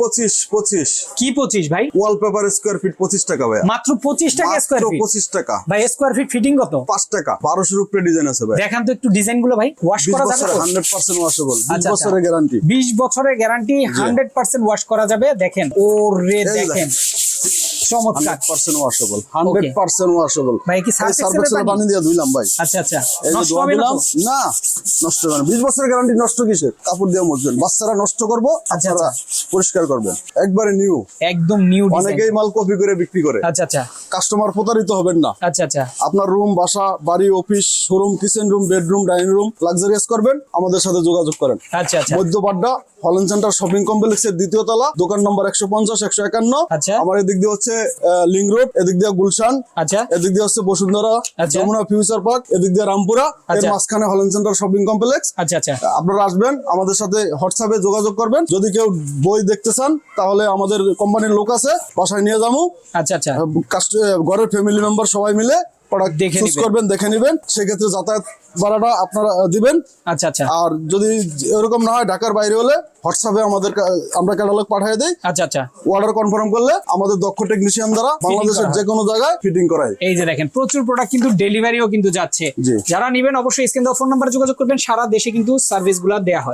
25 কি 25 ভাই? Wallpaper square feet 25 টাকা ভাই, মাত্র 25 টাকা স্কয়ার ফিট। 25 টাকা ভাই স্কয়ার ফিট ফিটিং কত? 5 টাকা। 1200 উপরে ডিজাইন আছে ভাই। দেখান তো একটু ডিজাইন গুলো ভাই। ওয়াশ 20 করা যাবে বছরের তো? 100% ওয়াশেবল, 20 আচ্ছা, বছরের গ্যারান্টি। 20 বছরের গ্যারান্টি, 100% ওয়াশ করা যাবে। দেখেন ওরে, এই যে দেখেন চমৎকার। 100% ওয়াশেবল, 100% ওয়াশেবল। ভাই কি সার্ফ এক্সেলের পানি দিয়ে ধুইলাম ভাই। আচ্ছা আচ্ছা, এই যে নষ্ট ধোয়া হবে না দিলাম তো? না, নষ্ট হবে না। 20 বছরের গ্যারান্টি, নষ্ট কিসের? কাপড় দিয়ে মুছবেন, বাচ্চারা নষ্ট করবো, আচ্ছা, আপনারা পরিষ্কার করবেন। একবারে নিউ, একদম নিউ ডিজাইন। অনেকেই মাল কপি করে বিক্রি করে। আচ্ছা আচ্ছা কাস্টমার প্রতারিত হবেন না। আচ্ছা আচ্ছা আপনার রুম, বাসা, বাড়ি, office, showroom, kitchen room, bedroom, dining room luxurious করবেন, আমাদের সাথে যোগাযোগ করেন। আচ্ছা আচ্ছা মধ্যপাড্ডা হল্যান্ড সেন্টার শপিং কমপ্লেক্সের দ্বিতীয় তলা, দোকান নম্বর 150 151। আচ্ছা। আমার এদিক দিয়ে হচ্ছে লিং রোড, এদিক দিয়ে গুলশান, আচ্ছা এদিক দিয়ে হচ্ছে বসুন্ধরা, আচ্ছা। যমুনা ফিউচার পার্ক, এদিক দিয়ে রামপুরা, এর আচ্ছা। মাঝখানে হল্যান্ড সেন্টার শপিং কমপ্লেক্স। আচ্ছা আচ্ছা আপনারা আসবেন, আমাদের সাথে হোয়াটসঅ্যাপে যোগাযোগ করবেন। যদি কেউ বই দেখতে চান তাহলে আমাদের কোম্পানির লোক আছে, বাসায় নিয়ে যাবো। আচ্ছা আচ্ছা ঘরের ফ্যামিলি মেম্বার সবাই মিলে প্রোডাক্ট দেখে চুজ নিবেন। করবেন, দেখে নেবেন। সেক্ষেত্রে যাতায়াত ভাড়াটা আপনারা দিবেন। আচ্ছা আচ্ছা আর যদি এরকম না হয়, ঢাকার বাইরে হলে হোয়াটসঅ্যাপে আমরা ক্যাটালগ পাঠিয়ে দেই। আচ্ছা আচ্ছা অর্ডার কনফার্ম করলে আমাদের দক্ষ টেকনিশিয়ান দ্বারা বাংলাদেশের করা যে কোনো জায়গায় ফিটিং করায়। এই যে দেখেন প্রচুর প্রোডাক্ট কিন্তু ডেলিভারিও কিন্তু যাচ্ছে। জি। যারা নেবেন অবশ্যই স্ক্রিন দেওয়া ফোন নাম্বারে যোগাযোগ করবেন। সারা দেশে কিন্তু সার্ভিস গুলা দেওয়া হয়।